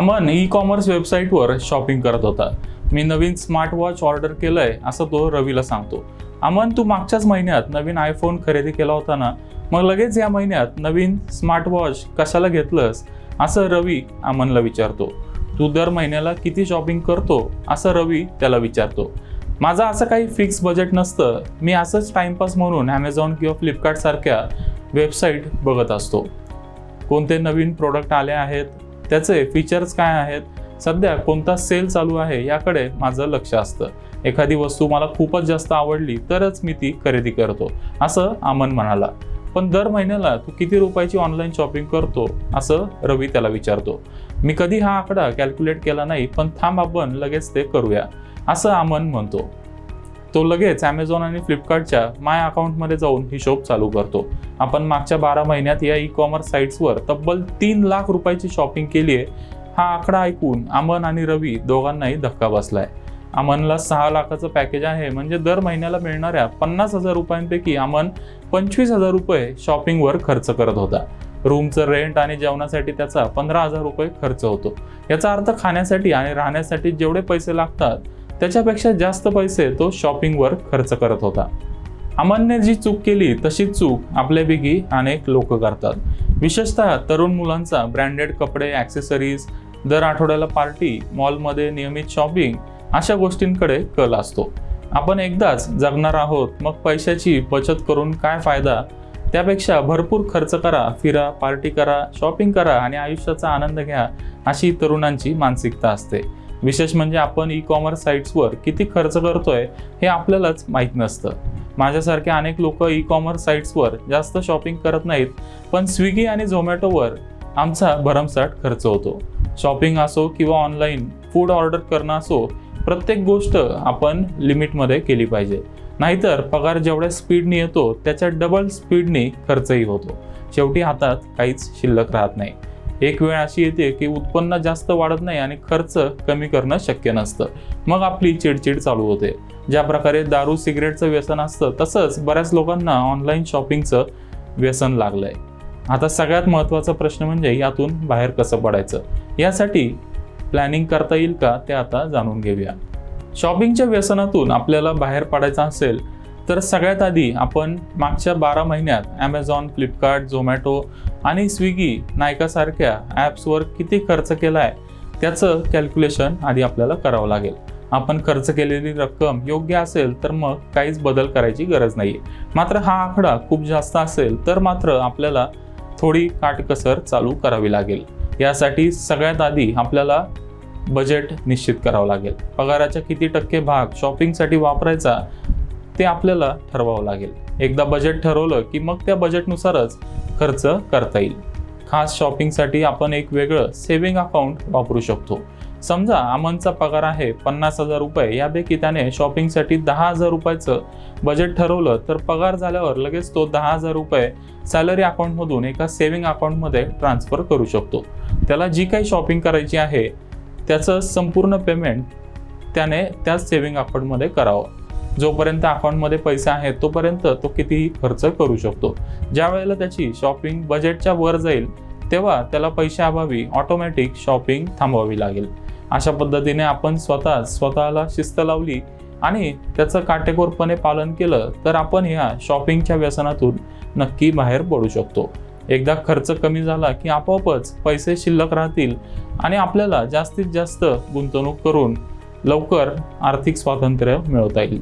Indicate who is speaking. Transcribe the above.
Speaker 1: Aman e commerce वेबसाईटवर shopping करत होता। मी नवीन स्मार्ट वॉच ऑर्डर केलंय असं तो रवीला सांगतो। अमन, तू मागच्याच महिन्यात नवीन आयफोन खरेदी केला होता ना, मग लगेच या महिन्यात नवीन स्मार्ट वॉच कशाला घेतलंस असं रवी अमनला विचारतो। तू दर महिन्याला किती शॉपिंग करतो असं रवी त्याला विचारतो। माझं असं काही फिक्स बजेट नसतं, मी असंच टाइमपास म्हणून ॲमेझॉन किंवा फ्लिपकार्ट सारख्या वेबसाईट बघत असतो। कोणते नवीन प्रोडक्ट आले आहेत, त्याचे फीचर्स काय आहेत, सध्या कोणता सेल चालू आहे याकडे माझं लक्ष असतं। एखादी वस्तू मला खूपच जास्त आवडली तरच मी ती खरेदी करतो असं अमन म्हणाला। पण दर महिन्याला तू किती रुपयाची ऑनलाईन शॉपिंग करतो असं रवी त्याला विचारतो। मी कधी हा आकडा कॅल्क्युलेट केला नाही, पण थांब आपण लगेच ते करूया असं अमन म्हणतो। तो लगेच ॲमेझॉन आणि फ्लिपकार्टच्या माय अकाउंटमध्ये जाऊन हिशोब चालू करतो। आपण मागच्या 12 महिन्यात या ई कॉमर्स साईट्सवर तब्बल 3 लाख रुपयाची शॉपिंग केली आहे। हा आकडा ऐकून अमन आणि रवी दोघांनाही धक्का बसलाय। अमनला 6 लाखाचं पॅकेज आहे, म्हणजे दर महिन्याला मिळणाऱ्या 50,000 रुपयांपैकी अमन 25,000 रुपये शॉपिंगवर खर्च करत होता। रूमचं रेंट आणि जेवणासाठी त्याचा 15,000 रुपये खर्च होतो। याचा अर्थ खाण्यासाठी आणि राहण्यासाठी जेवढे पैसे लागतात त्याच्यापेक्षा जास्त पैसे तो शॉपिंगवर खर्च करत होता। अमनने जी चूक केली तशीच चूक आपल्यापैकी अनेक लोक करतात। विशेषतः तरुण मुलांचा ब्रँडेड कपडे, ॲक्सेसरीज, दर आठवड्याला पार्टी, मॉलमध्ये नियमित शॉपिंग अशा गोष्टींकडे कल असतो। आपण एकदाच जगणार आहोत, मग पैशाची बचत करून काय फायदा? त्यापेक्षा भरपूर खर्च करा, फिरा, पार्टी करा, शॉपिंग करा आणि आयुष्याचा आनंद घ्या अशी तरुणांची मानसिकता असते। विशेष म्हणजे आपण ई कॉमर्स साईट्सवर किती खर्च करतोय हे आपल्यालाच माहीत नसतं। माझ्यासारखे अनेक लोक ई कॉमर्स साईट्सवर जास्त शॉपिंग करत नाहीत, पण स्विगी आणि झोमॅटोवर आमचा भरमसाठ खर्च होतो। शॉपिंग असो किंवा ऑनलाईन फूड ऑर्डर करणं असो, प्रत्येक गोष्ट आपण लिमिटमध्ये केली पाहिजे, नाहीतर पगार जेवढ्या स्पीडने येतो त्याच्या डबल स्पीडने खर्चही होतो। शेवटी हातात काहीच शिल्लक राहत नाही। एक वेळ अशी येते की उत्पन्न जास्त वाढत नाही आणि खर्च कमी करणं शक्य नसतं, मग आपली चिडचिड चालू होते। ज्या प्रकारे दारू सिगरेटचं व्यसन असतं, तसंच बऱ्याच लोकांना ऑनलाईन शॉपिंगचं व्यसन लागलंय। आता सगळ्यात महत्त्वाचा प्रश्न म्हणजे यातून बाहेर कसं पडायचं। यासाठी प्लॅनिंग करता येईल का ते आता जाणून घेऊया। शॉपिंगच्या व्यसनातून आपल्याला बाहेर पडायचं असेल तर सगळ्यात आधी आपण मागच्या 12 महिन्यात ॲमेझॉन, फ्लिपकार्ट, झोमॅटो आणि स्विगी, नायकासारख्या ॲप्सवर किती खर्च केला आहे त्याचं कॅल्क्युलेशन आधी आपल्याला करावं लागेल। आपण खर्च केलेली रक्कम योग्य असेल तर मग काहीच बदल करायची गरज नाही आहे। मात्र हा आकडा खूप जास्त असेल तर मात्र आपल्याला थोडी काटकसर चालू करावी लागेल। यासाठी सगळ्यात आधी आपल्याला बजेट निश्चित करावं लागेल। पगाराच्या किती टक्के भाग शॉपिंगसाठी वापरायचा ते आपल्याला ठरवावं लागेल। एकदा बजेट ठरवलं की मग त्या बजेटनुसारच खर्च करता येईल। खास शॉपिंगसाठी आपण एक वेगळं सेव्हिंग अकाउंट वापरू शकतो। समजा अमनचा पगार आहे 50,000 रुपये, यापैकी त्याने शॉपिंगसाठी 10,000 रुपयाचं बजेट ठरवलं तर पगार झाल्यावर लगेच तो 10,000 रुपये सॅलरी अकाउंटमधून एका सेव्हिंग अकाउंटमध्ये ट्रान्सफर करू शकतो। त्याला जी काही शॉपिंग करायची आहे त्याचं संपूर्ण पेमेंट त्याने त्या सेव्हिंग अकाउंटमध्ये करावं। जोपर्यंत अकाउंटमध्ये पैसे आहेत तोपर्यंत तो कितीही खर्च करू शकतो। ज्या वेळेला त्याची शॉपिंग बजेटच्या वर जाईल तेव्हा त्याला पैशाअभावी ऑटोमॅटिक शॉपिंग थांबवावी लागेल। अशा पद्धतीने आपण स्वतःला शिस्त लावली आणि त्याचं काटेकोरपणे पालन केलं तर आपण ह्या शॉपिंगच्या व्यसनातून नक्की बाहेर पडू शकतो। एकदा खर्च कमी झाला की आपोआपच पैसे शिल्लक राहतील आणि आपल्याला जास्तीत जास्त गुंतवणूक करून लवकर आर्थिक स्वातंत्र्य मिळवता येईल।